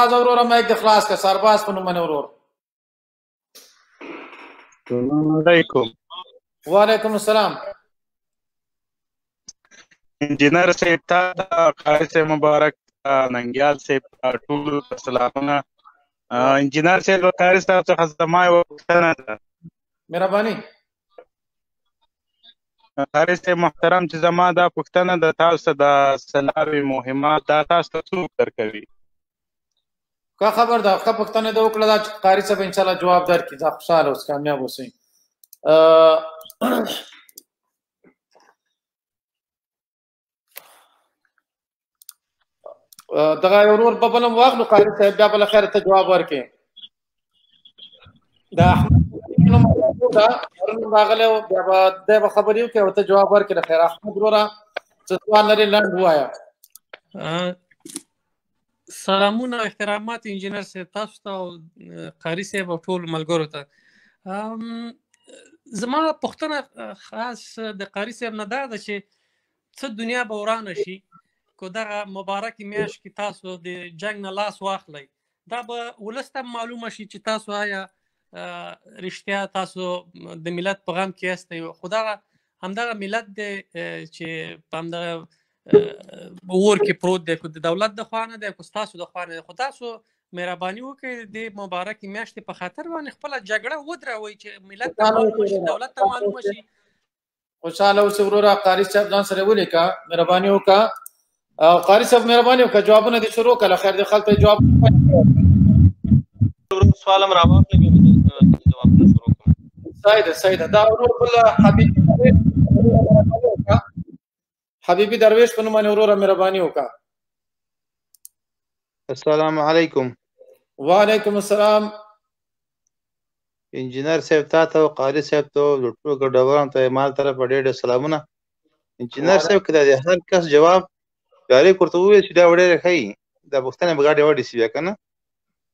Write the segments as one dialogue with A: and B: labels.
A: وروره مایک د خلاص که سرباز په نوم باندې ورور.
B: السلام علیکم.
A: وعلیکم السلام.
B: انجینر صاحب تا قاری صاحب مبارک ننګیال صاحب ټولو ته سلامونه. انجینر صاحب قاری صاحب څخه زما یوه پوښتنه ده.
A: مهرباني.
B: قاری صاحب محترم چې زما دا پوښتنه ده، تاسو ته د سلاوي مهمات دا تاسو ته څوک درکوي؟
A: ښه خبر ده، ښه پوښتنه دې وکړه دا چې قاري صاحب انشاءالله جواب درکړي. دا خوشحاله اوس کامیاب اوسئ. دغه ورور په بل هم واخلو قاري صاحب، بیا بله خیر ته جواب ورکړي. دا احمد راغلی و، بیا به دی به خبرې وکړي او ته جواب ورکړي. د خیر احمد وروره څه سوال لرې لنډ ووایه.
C: سلامونه او احترامات انجینر صاحب تاسو ته او قاري صاحب او ټولو ملګرو ته. زما پوښتنه خاص د قاري صاحب نه دا ده چې څه دنیا به ورانه شي که دغه مبارکې میاشت کې تاسو د جنګ نه لاس واخلئ، دا به ولس ته معلومه شي چې تاسو آیا رښتیا تاسو د ملت په غم کې یاستئ. خو همدغه ملت دی چې په همدغه اور کې پروت دی، که د دولت د خوا نه دی که ستاسو د خوا نه دی. خو تاسو مهرباني وکړئ د مبارکې میاشتې په خاطر باندې خپله جګړه ودروئ چې ملت ته معلومه شي، دولت ته معلومه شي.
A: خوشحاله اوسئ وروره. قاري صاحب ځان سره ولیکه، مهرباني وکړه. او قاري صاحب مهرباني وکړه جوابونه دې شروع کړه. خیر دې خلکو ته جواب
D: سوال هم راواخلئ بیا به جوابونه شروع کړم.
A: صحیح ده. دا ورور بل حبیبي درویش په نوم باندې وروره مهرباني وکړه.
D: السلام علیکم.
A: وعلیکم السلام.
D: انجینر صاحب تا ته او قاري صاحب ته او ټولو ګډونوالو ته ما طرفه ډېر سلامونه. انجینر صاحب که د هر کس جواب ډایرکټ ورته وویل چې دا ډېره ښایي، دا پوښتنې به ګډې وډې شي بیا که نه.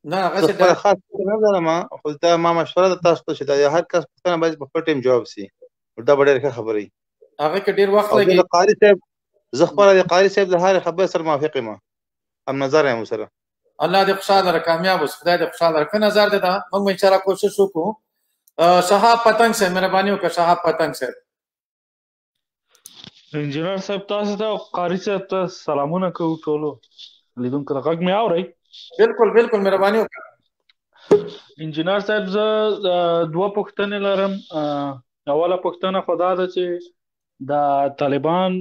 A: نه
D: زه خپله خاص نه لرم، خو دا ما مشوره ده تاسو ته چې د هر کس پوښتنه باید په خپل ټایم جواب شي. دا به ډېره ښه خبره وي.
A: هغه کې ډېر وخت لګي.
D: زه خپله د قاري صاحب د هرې خبرې سره موافق یم، هم نظر یم ورسره.
A: الله دې خوشحاله لره، کامیاب اوسه، خدای دې خوشحاله لره. ښه نظر دی دا، موږ به انشاءالله کوشش وکړو. شهاب پتنګ صاحب مهرباني وکړه. شهاب پتنګ صاحب.
E: انجینر صاحب تاسو ته او قاري صاحب ته سلامونه کوو ټولو لیدونکو ته. غږ مې اورئ؟
A: بالکل مهرباني وکړه.
E: انجینر صاحب زه دوه پوښتنې لرم. اوله پوښتنه خو دا ده چې د طالبان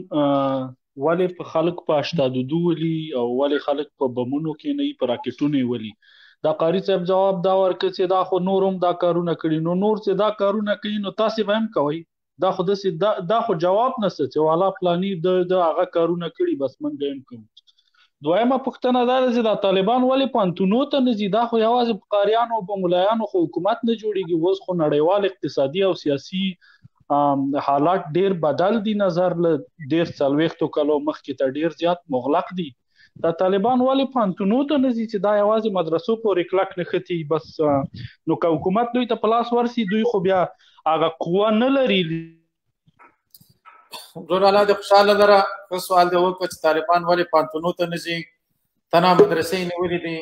E: ولې په خلکو په اشتادودو ولي او ولې خلک په بمونو کې نه په راکټونو ولي؟ دا قاري صاحب جواب دا ورکړ چې دا خو نور هم دا کارونه کړي، نو نور چې دا کارونه کوي نو تاسې به هم کوئ. دا خو جواب نشته چې والا پلاني د هغه کارونه کړي بس موږ هم کوو. دویمه پوښتنه دا ده چې دا طالبان ولې پوهنتونو ته نه ځي؟ دا خو یوازې په قاریانو او په ملایانو خو حکومت نه جوړېږي. اوس خو نړیوال اقتصادي او سیاسي حالات ډېر بدل دي، نظر له 40 کالو مخکې ته ډېر زیات مغلق دي. دا طالبان ولې پوهنتونو ته نه ځي چې دا یوازې مدرسو پورې کلک نښتي بس؟ نو که حکومت دوی ته په لاس ورسي دوی خو بیا هغه قوه نه لري.
A: ورور الله دې خوشحاله لره. ښه سوال دې وکړه چې طالبان ولې پوهنتونو ته نه ځي، تنها مدرسې یې نیولې دي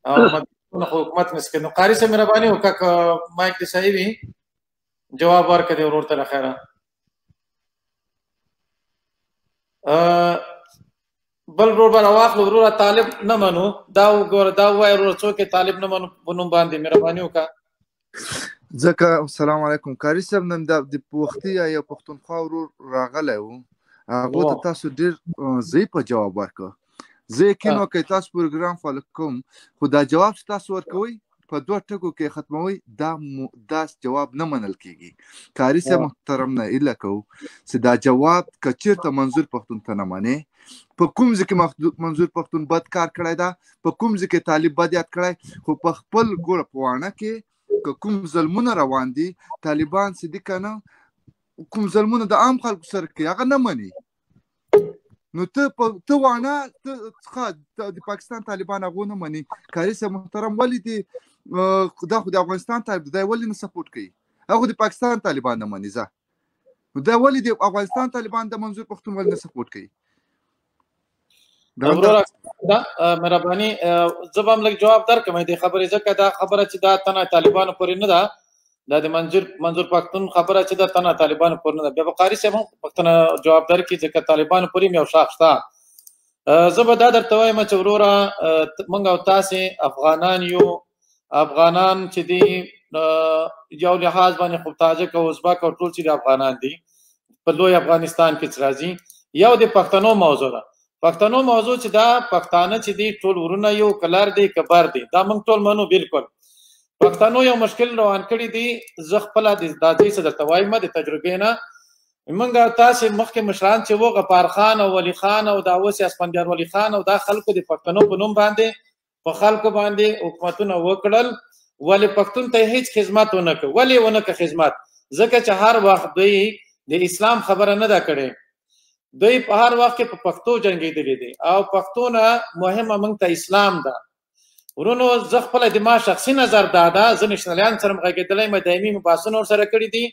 A: او مدرسونه خو حکومت نشي کوي. نو قاري صاحب مهرباني وکړه که مایک دې صحیح وي جواب ورکړه دې ورور ته له خیره. بل ورور به راواخلو. وروره طالب نه منو، دا وګوره دا ووایه وروره څوک یې طالب نه منو په نوم باندې مهرباني وکړه.
F: ځکه السلام علیکم. قاري صاحب نن د وختي یو پښتونخوا ورور راغلی و، هغو ته تاسو ډېر ضعیفه جواب ورکړه. زه یقین وکړئ تاسو پروګرام فالو کوم، خو دا جواب چې تاسو ورکوئ په دوه ټکو کې ختموئ، دا جواب نه منل کېږي. قاري صاحب محترم نه هیله کوو چې دا جواب که چېرته منظور پښتون ته نه منې، په کوم ځای کې منظور پښتون بد کار کړی ده، په کوم ځای کې طالب بد یاد کړی، خو په خپل ګوره په واڼه کې که کوم ظلمونه روان دي طالبان چې دي که نه کوم ظلمونه د عام خلکو سره کوي هغه نه مني. نو ته واڼه د پاکستان طالبان هغو نه مني. قاري صاحب محترم ولې دې دا خو د افغانستان طالب دی ولې نه سپورټ کوي؟ هغه د پاکستان طالبان نه مني. نو دا ولې د افغانستان طالبان د منظور پښتون ولې نه سپورټ کوي؟
A: وروره دا مهرباني زه به هم لږ جواب درکړم دې خبرې، ځکه دا خبره چې دا تنه طالبانو پورې نه ده، دا د منظور پښتون خبره چې دا تنه طالبانو پورې نه ده. بیا به قاري صاحب هم پښتنه جواب درکړي، ځکه طالبانو پورې یو شاخ شته. زه به دا درته وایم چې وروره موږ او تاسې افغانان یو، افغانان چې دي یو لحاظ باندې خو تاجک او ازبک او ټول چې د افغانان دي په لوی افغانستان کې چې راځي. یو د پښتنو موضوع ده، پښتنو موضوع چې دا پښتانه چې دي ټول ورونه یو کلر دی کبر دی، دا موږ ټول منو. بالکل پښتنو یو مشکل روان کړی دی. زه خپله د دادی څه درته وایم د تجربې نه. موږ تاسې مخکې مشران چې و غفار خان او ولی خان او دا اوس اسفندیار ولی خان او دا خلکو د پښتنو په نوم باندې په خلکو باندې حکومتونه وکړل، ولې پښتون ته هیڅ خدمت ونه کړ. ولې ونه کړ خدمت؟ ځکه چې هر وخت دوی د اسلام خبره نه ده کړې. دوی په هر وخت کې په پښتو جنګېدلي دي او پښتو نه مهمه موږ ته اسلام ده. ورونو زه خپله د ما شخصي نظر دا ده، زه نشنلیان سره غږېدلی یم، دایمي مباحثونه ورسره کړي دي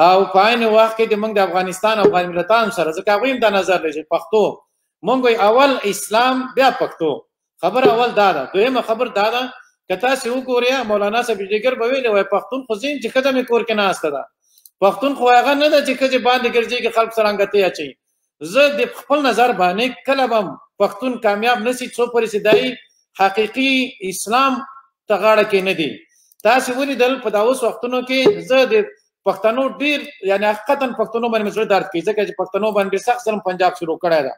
A: او په عین وخت کې د موږ د افغانستان او افغان ملتانو سره، ځکه هغوی هم دا نظر لري چې پښتو موږ اول اسلام بیا پښتو. خبر اول دا ده. دویمه خبر دا ده که تاسې وګورئ مولانا صاحب جګر به ویلي وای پښتون خو ځین چې ښځه مې کور کې ناسته ده. پښتون خو هغه نه ده چې ښځې باندې ګرځېږي خلک سره انګتې اچوي. زه د خپل نظر باندې کله به پښتون کامیاب نشي څو پورې چې دی حقیقي اسلام ته غاړه کې نه دي. تاسې ولیدل په دا اوس وختونو کې زه د پښتنو ډېر یعنې حقیقتا پښتنو باندې مې زړه درد کوي، ځکه چې پښتنو باندې سخت ظلم پنجاب شروع کړی ده.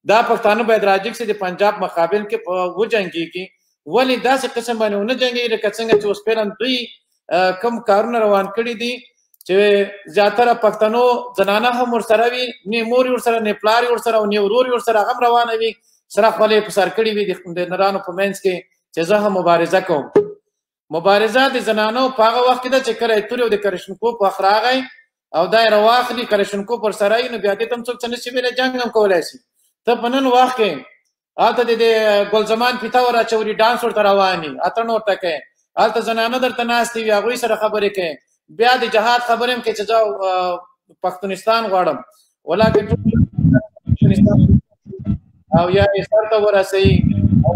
A: دا پښتانه باید راجګ سي د پنجاب مقابل کې وجنګېږي. ولې داسې قسم باندې ونه جنګېږي لکه څنګه چې اوس پیرن دوی کوم کارونه روان کړي دي چې زیاتره پښتنو زنانه هم ورسره وي، نه مور یې ورسره، نه پلار یې ورسره او نه ورور یې ورسره هم روانه وي، سره خولې په سر کړي وي د نرانو په منځ کې چې زه هم مبارزه کوم. مبارزه د زنانو په هغه وخت کې ده چې کله تورې او د کرشنکوف وخت راغی او دا یې راواخلي کرشنکوف ورسره وي، نو بیا دې ته هم څوک څه نشي ویلی، جنګ هم کولی شي. ته په نن وخت کې هلته د ګلزمان پیته ور اچولي، ډانس ورته روان وي، اتڼ ورته کوي، هلته زنانه درته ناستې وي، هغوی سره خبرې کوي. بیا د جهاد خبرې هم کوي چې زه پښتونستان غواړم، ولاکې او یا یې سر ته ورسوي او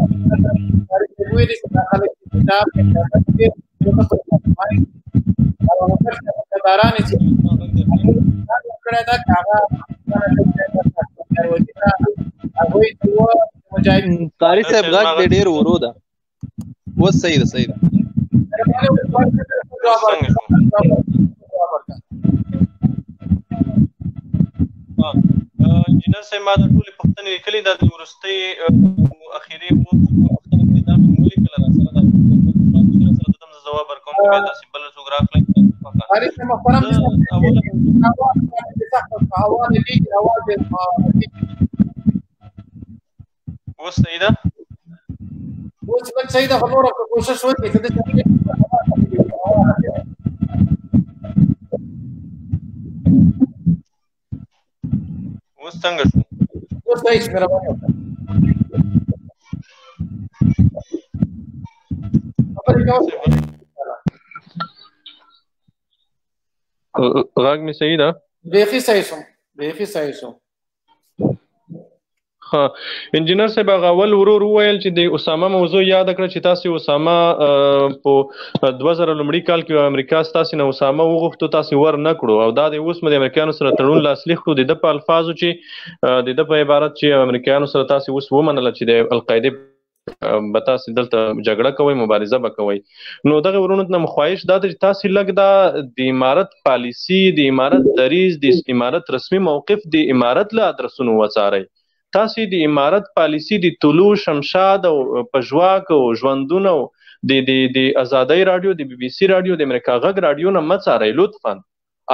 A: ویلي چې دا خلک کتاب دارانې چې کړی ده که هغه
G: قاری صاحب غږ دې ډېر ورو ده. اوس صحیح ده، صحیح ده.
H: انجینر صاحب ما د ټولې پوښتنې لیکلي ده، د وروستۍ اخري پوښتنه کړې دا مې ولیکله را سره، دا سره ته ځواب ورکوم که بیا داسې بل څوک راغلی. اوس صحیح ده؟
A: اوس لږ صحیح ده، خو نوره کوشش وکړئ چې
H: اوس څنګه شو؟
A: اوس صحیح شو. مهرباني وکړه خبرې کوه.
H: غږ مې صحیح ده؟
A: بیخي صحیح شو، بیخي صحیح شو.
H: ها انجینر صاحب هغه اول ورور وویل چې د اسامه موضوع یاد کړه چې تاسې اسامه په 2000 لومړي کال کې امریکا ستاسې نه اسامه وغوښتو، تاسې ور نه کړو او دا د اوس مو د امریکایانو سره تړون لاسلیک کړو. د ده په الفاظو چې د ده په عبارت چې امریکایانو سره تاسې اوس ومنله چې د القاعدې به تاسې دلته جګړه کوئ، مبارزه به کوئ. نو دغه ورونو نه خواهش دا ده چې تاسې لږ دا د امارت پالیسي، د امارت دریځ، د امارت رسمي موقف د امارت له ادرسونو وڅارئ. تاسې د امارت پالیسي د طلوع شمشاد او پژواک او ژوندون او د ازادۍ راډیو، د بي بي سي راډیو، د امریکا غږ راډیو نه مه څارئ لطفا.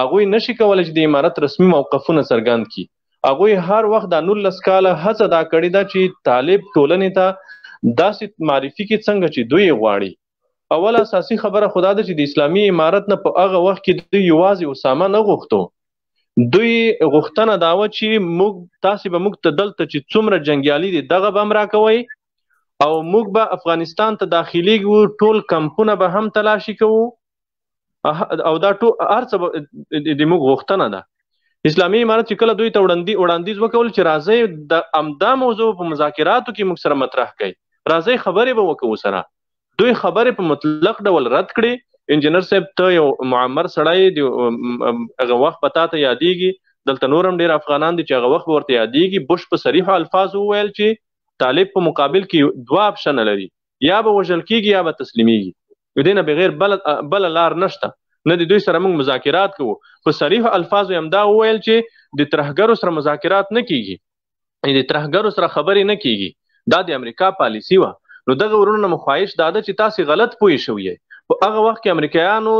H: هغوی نشي کولی چې د امارت رسمي موقفونه څرګند کړي. هغوی هر وخت دا 19 کاله هڅه دا کړې ده چې طالب ټولنې ته داسې معرفي کړي څنګه چې دوی یې غواړي. اول اساسي خبره خو دا ده چې د اسلامي امارت نه په هغه وخت کې دوی یوازې اسامه نه غوښتو، دوی غوښتنه دا وه چې تاسې به موږ ته دلته چې څومره جنګیالي دي دغه به هم راکوئ او موږ به افغانستان ته داخلیږو، ټول کمپونه به هم تلاشي کوو او دا ټول هر څه د موږ غوښتنه ده. اسلامي امارت چې کله دوی ته وړاندیز وکول چې راځي د امدا موضوع په مذاکراتو کې موږ سره مطرح کړي، راځي خبرې به وکړو سره. دوی خبرې په مطلق ډول رد کړي. انجینر صاحب ته یو معمر سړی دی، هغه وخت به تا ته یادېږي، دلته نور هم ډېر افغانان دي چې هغه وخت به ورته یادېږي. بوش په صریحو الفاظو وویل چې طالب په مقابل کې 2 اپشن لري، یا به وژل کېږي یا به تسلیمیږي، د دې نه بغیر بله لار نشته، نه د دوی سره موږ مذاکرات کوو. په صریحو الفاظو یې همدا وویل چې د ترهګرو سره مذاکرات نه کېږي، د ترهګرو سره خبرې نه کېږي. دا د امریکا پالیسي وه. نو دغه ورونو نه خواهش دا ده چې تاسې غلط پوه شوي یئ. په هغه وخت کې امریکایانو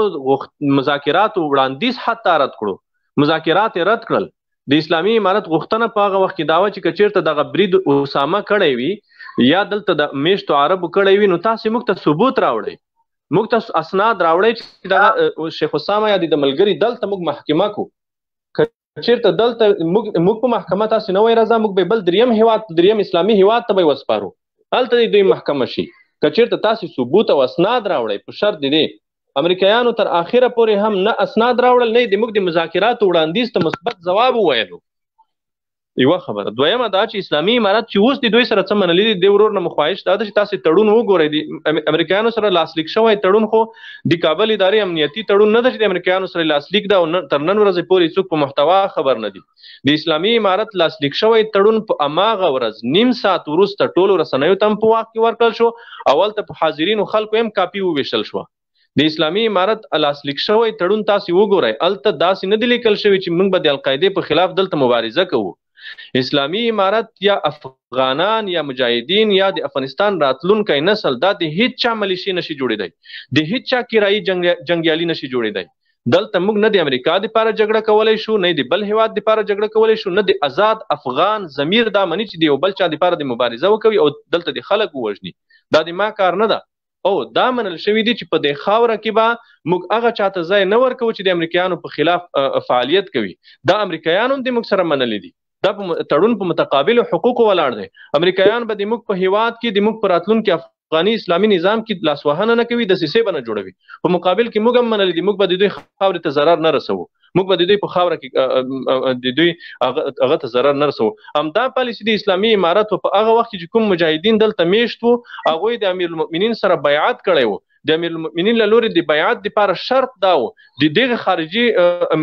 H: مذاکراتو وړاندیز حتی رد کړو، مذاکرات یې رد کړل. د اسلامي امارت غوښتنه په هغه وخت کې دا وه چې که چېرته دغه برید اسامه کړی وي یا دلته د میشتو عربو کړی وي، نو تاسې موږ ته ثبوت راوړئ، موږ ته اسناد راوړئ چې دغه شیخ اسامه یا د ملګري دلته موږ محکمه کو. که چېرته دلته موږ په محکمه تاسې نه وای راځه، موږ به بل دریم اسلامي هیواد ته به یې وسپارو، هلته دوی محکمه شي. که چېرته تاسې ثبوت او اسناد راوړئ، په شرط دی امریکایانو تر اخره پورې هم نه اسناد راوړل، نه د موږ د مذاکراتو وړاندیز ته مثبت ځواب وویلو. یوه خبره. دویمه دا چې اسلامي امارت چې اوس د دوی سره څه منلي دي، د ورور نه مو خواهش دا ده چې تاسې تړون وګورئ. د امریکایانو سره لاسلیک شوی تړون خو د کابل ادارې امنیتي تړون نه ده چې د امریکایانو سره لاسلیک ده، او تر نن ورځې پورې څوک په محتوا خبر نه دي. د اسلامي امارت لاسلیک شوی تړون په اماغه ورځ نیم ساعت وروسته ټولو رسنیو ته هم په واک کې ورکړل شو، اول ته په حاضرینو خلکو هم کاپي وویشل شوه. د اسلامي امارت لاسلیک شوی تړون تاسې وګورئ، هلته داسې نه دي لیکل شوي چې موږ به د القاعدې په خلاف دلته مبارزه کوو. اسلامي امارت یا افغانان یا مجاهدین یا د افغانستان راتلونکی نسل دا د هیڅ چا ملیشي نشي جوړېدی، د هیڅ چا کرایي جنګیالي نشي جوړېدی. دلته موږ نه د امریکا دپاره جګړه کولی شو، نه د بل هیواد دپاره جګړه کولی شو، نه د آزاد افغان ضمیر دا مني چې د یو بل چا دپاره د مبارزه وکوي او دلته د خلک ووژني. دا د ما کار نه ده، او دا منل شوي دي چې په دې خاوره کې به موږ هغه چاته ځای نه ورکوو چې د امریکایانو په خلاف فعالیت کوي. دا امریکایان هم د موږ سره منلي دي، دا تړون په متقابلو حقوقو ولاړ دی. امریکایان به د موږ په هیواد کې د موږ په راتلونکي افغاني اسلامي نظام کې لاسوهنه نه کوي، دسیسې به نه جوړوي. په مقابل کې موږ هم منلي دي موږ به د دوی خاورې ته ضرر نه رسوو، موږ به د دوی په خاوره کې د دوی هغه ته ضرر نه رسوو. همدا پالیسي د اسلامي امارت په هغه وخت کې چې کوم مجاهدین دلته میشت وو، هغوی د امیر المؤمنین سره بیعت کړی وو. د امیر المؤمنین له لورې د بیعت دپاره شرط دا و د دغه خارجي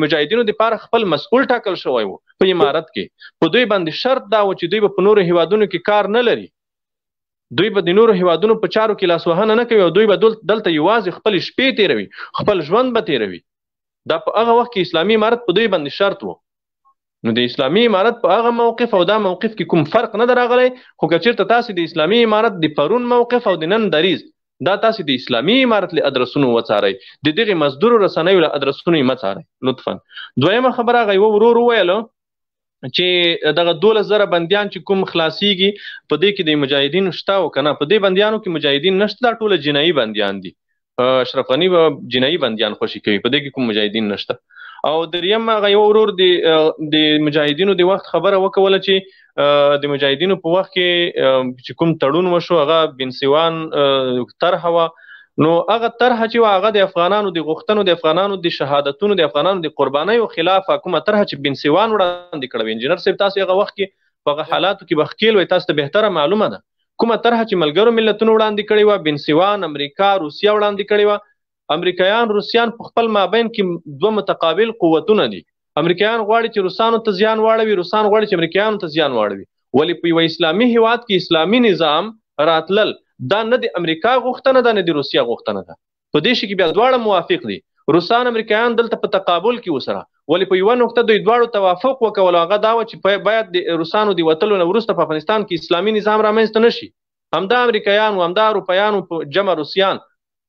H: مجاهدینو دپاره خپل مسؤل ټاکل شوی و په امارت کې. په دوی باندې شرط دا و چې دوی به په نورو هیوادونو کې کار نه لري، دوی به د نورو هیوادونو په چارو کې لاسوهنه نه کوي، او دوی به دلته یوازې خپل شپې تیروي، خپل ژوند به تیروي. دا په هغه وخت کې اسلامي امارت په دوی باندې شرط و. نو د اسلامي امارت په هغه موقف او دا موقف کې کوم فرق نه راغلی. خو که چېرته تاسې د اسلامي امارت د پرون موقف او د نن دریځ دا تاسې د اسلامي امارت له ادرسونو وڅارئ، د دغې مزدورو رسنیو له ادرسونو یې مه څارئ لطفا. دویمه خبره هغه یوه ورور وویلو چې دغه 12,000 بندیان چې کوم خلاصیږي په دې کې د مجاهدینو شته او که نه، په دې بندیانو کې مجاهدین نشته، دا ټوله جنایي بندیان دي. اشرف غني به جنایي بندیان خوشي کوي، په دې کې کوم مجاهدین نشته. او دریم هغه یو ورور د مجاهدینو د وخت خبره وکوله چې د مجاهدینو په وخت کې چې کوم تړون وشو هغه بنسوان طرحه وه، نو هغه طرحه چې وه هغه د افغانانو د غوښتنو، د افغانانو د شهادتونو، د افغانانو د قربانیو خلاف کومه طرحه چې بنسوان وړاندې کړې وه. انجینر صاحب تاسو هغه وخت کې په هغه حالاتو کې به ښکیل وئ، تاسو ته بهتره معلومه ده کومه طرحه چې ملګرو ملتونو وړاندې کړې وه، بنسوان، امریکا، روسیه وړاندې کړې وه. امریکایان روسیان په خپل مابین کې 2 متقابل قوتونه دي. امریکایان غواړي چې روسانو ته زیان واړوي، روسان غواړي چې امریکایانو ته زیان واړوي. ولې په یو اسلامي هیواد کې اسلامي نظام راتلل دا نه د امریکا غوښتنه ده نه د روسیه غوښتنه ده، په دې شي کې بیا دواړه موافق دي. روسان امریکایان دلته په تقابل کې وسره، ولې په یوه نقطه دوی دواړو توافق وکول، هغه دا و چې باید د روسانو د وتلو نه وروسته په افغانستان کې اسلامي نظام رامنځته نشي. همدا امریکایان و همدا اروپایانو په جمع روسیان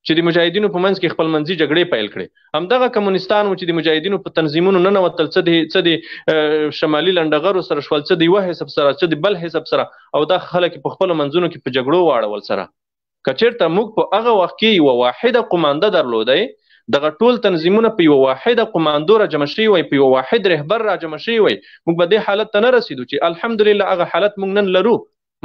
H: چې د مجاهدینو په منځ کې خپلمنځي جګړې پیل کړې، همدغه کمونستان و چې د مجاهدینو په تنظیمونو ننوتل، څه د شمالي لنډغرو سره شول، څه د یوه حزب سره، څه د بل حزب سره، او دا خلک په خپلو منځونو کې په جګړو واړول سره. که چېرته موږ په هغه وخت کې یوه واحده قمانده درلودی، دغه ټول تنظیمونه په یوه واحده قماندو را جمع شوي وی، په یوه واحد رهبر را جمع شوي وی، موږ به دې حالت ته نه رسېدو چې الحمدلله هغه حالت موږ نن لرو.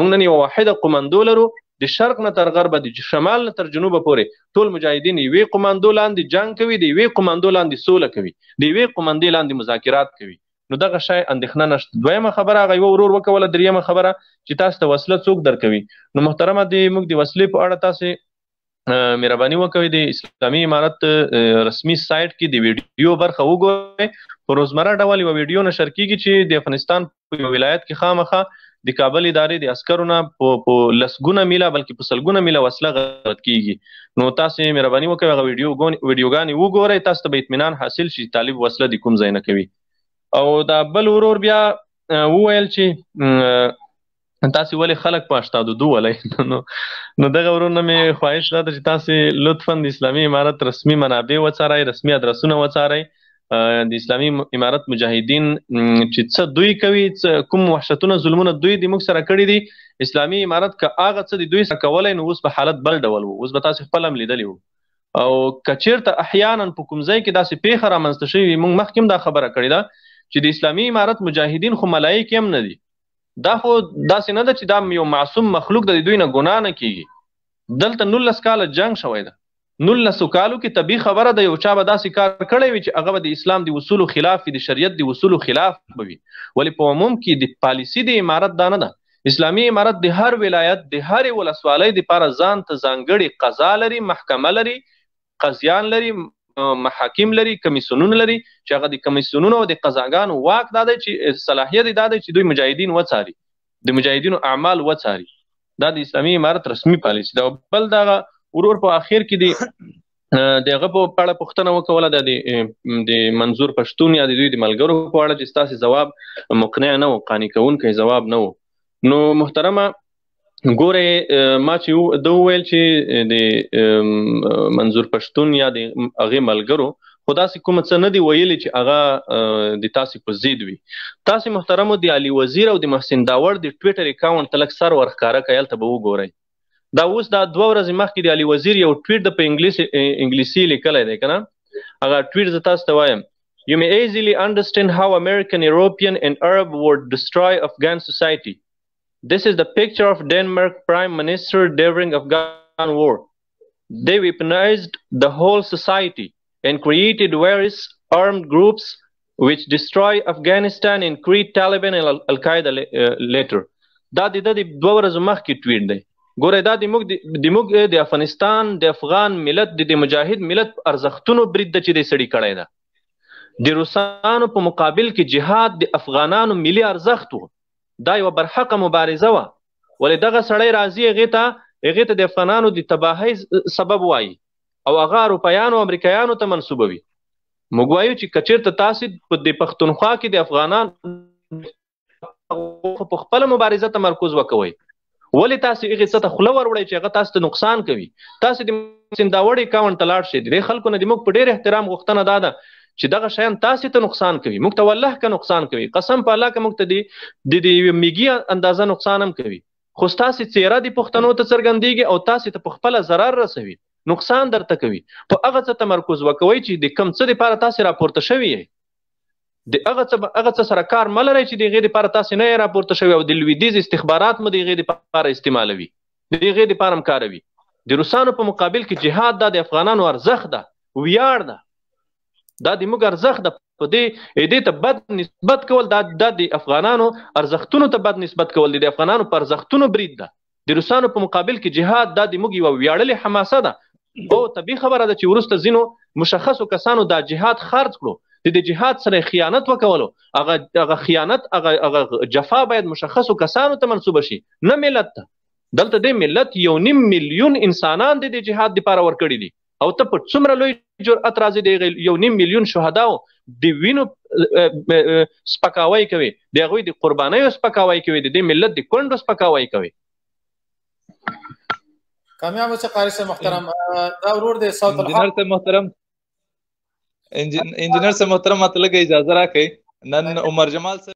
H: موږ نن یوه واحده قماندو لرو، د شرق نه تر غربه، د شمال نه تر جنوبه پورې ټول مجاهدین یوې قماندو لاندې جنګ کوي، د یوې قماندو لاندې سوله کوي، د یوې قماندې لاندې مذاکرات کوي. نو دغه شی اندېښنه نشته. دویمه خبره هغه یوه ورور وکوله. دریمه خبره چې تاسو ته وسله څوک درکوي. نو محترمه موږ د وسلې په اړه تاسې مهرباني وکوئ د اسلامي امارت رسمي سایټ کې د ویډیو برخه وګورئ. په روزمره ډول یوه ویډیو نشر کیږي چې د افغانستان په یو ولایت کې خامخا د کابل ادارې د عسکرو نه په لسګونه میله بلکې په سلګونه میله وسله غارت کیږي. نو تاسې مهرباني وکړئ هغه ویډیوګانې وګورئ، تاسو ته به اطمینان حاصل شي طالب وسله د کوم ځای نه کوي. او دا بل ورور بیا وویل چې تاسې ولې خلک په 82 ولئ. نو دغه ورور نه مې خواهش دا ده چې تاسې لطفا د اسلامي امارت رسمي منابع وڅارئ، رسمي ادرسونه وڅارئ. د اسلامي امارت مجاهدین چې څه دوی کوي، کوم وحشتونه ظلمونه دوی د موږ سره کړي دي، اسلامي امارت که هغه څه د دوی سره کولی نو اوس به حالت بل ډول و. اوس به تاسې خپل هم لیدلی وو. او که چېرته احیانا په کوم ځای کې داسې پیښه رامنځته شوې وي، موږ مخکې هم دا خبره کړې ده چې د اسلامي امارت مجاهدین خو ملایک هم نه دي. دا خو داسې نه ده چې دا یو معصوم مخلوق د دوی نه ګناه نه کیږي. دلته 19 کاله جنگ شوی ده. 19 کالو کې طبیعي خبره ده یو چا به داسې کار کړی وي چې هغه به د اسلام د اصولو خلاف وي، د شریعت د اصولو خلاف به وي. ولې په عموم کې د پالیسي د امارت دا نه ده. اسلامي امارت د هر ولایت د هرې ولسوالۍ دپاره ځان ته ځانګړې قضا لري، محکمه لري، قاضیان لري، محاکم لري، کمیسیونونه لري چې هغه د کمیسیونونو او د قضاګانو واک دا دی چې صلاحیت یې دا دی چې دوی مجاهدین وڅاري، د مجاهدینو اعمال وڅاري. دا د اسلامي امارت رسمي پالیسي ده. بل دغه ورور په اخر کې د هغه په اړه پوښتنه وکوله د منظور پښتون یا د دوی د ملګرو په اړه چې ستاسې ځواب مقنع نه و، قانع کوونکی ځواب نه و. نو محترمه ګورئ ما چې ده وویل چې د منظور پښتون یا د هغې ملګرو خو داسې کومه څه نه دي ویلي چې هغه د تاسې په ضد وي. تاسې محترمو د علي وزیر او د محسن داوړ د ټویټر اکاونټ ته لږ سر ورښکاره کړئ، هلته به وګورئ. دا اوس دا 2 ورځې مخکې د علي وزیر یو ټویټ د په انګلیسي لیکلی دی که نه، هغه ټویټ زه تاسو ته وایم. You may easily understand how American, European and Arab would destroy Afghan society. This is the picture of Denmark Prime Minister during Afghan war. They weaponized the whole society and created various armed groups which destroy Afghanistan and create Taliban and Al-Qaeda later. دا د 2 ورځو مخکې ټویټ دی. ګوره دا د موږ د افغانستان د افغان ملت د مجاهد ملت ارزښتونو برید ده چې دی سړي کړی ده. د روسانو په مقابل کې جهاد د افغانانو ملي ارزښت و. دا یوه برحقه مبارزه وه. ولې دغه سړی راځي هغې ته د افغانانو د تباهۍ سبب وایي او هغه اروپایانو او امریکایانو ته منسوبوي. موږ وایو چې که چېرته تاسې د پښتونخوا کې د افغانانو په خپله مبارزه تمرکز وکوئ، ولې تاسې هغې څه ته خوله وروړئ چې هغه تاسو ته نقصان کوي؟ تاسې د محسن داوړ اکاونټ ته لاړ شئ. د دې خلکو نه د موږ په ډېر احترام غوښتنه دا ده چې دغه شیان تاسې ته نقصان کوي، موږ ته والله که نقصان کوي، قسم په الله که موږ ته د یوې میږي اندازه نقصان هم کوي، خو ستاسې څېره د پښتنو ته څرګندېږي او تاسې ته په خپله ضرر رسوي، نقصان درته کوي. په هغه څه تمرکز وکوئ چې د کوم څه دپاره تاسې راپورته شوي یئ، د هغه څه سره کار مه لرئ چې د هغې دپاره تاسې نه یې راپورته شوي او د لویدیځ استخبارات مو د هغې دپاره استعمالوي، د هغې دپاره هم کاروي. د روسانو په مقابل کې جهاد دا د افغانانو ارزښت ده، ویاړ ده، دا د موږ ارزښت ده. په دې ته بد نسبت کول دا د افغانانو ارزښتونو ته بد نسبت کول د افغانانو په ارزښتونو برید ده. د روسانو په مقابل کې جهاد دا د موږ یوه ویاړلې حماسه ده. او طبیعي خبره ده چې وروسته ځینو مشخصو کسانو دا جهاد خرڅ کړو، د جهاد سره خیانت وکولو، هغه خیانت هغه جفا باید مشخصو کسانو ته منسوبه شي، نه ملت ته. دلته د ملت 1.5 میلیون انسانان د جهاد دپاره ورکړي دي او ته په څومره لوی جرأت راځي د 1.5 میلیون شهداو د وینو سپکاوی کوي، د هغوی د قربانیو سپکاوی کوي، د دې ملت د کونډو سپکاوی کوي.
A: کامیاب اوسه قاری صاحب محترم. دا ورور دی صوت الحق
I: محترم انجینر سے محترم مطلب اجازه راکړئ. نن عمر جمال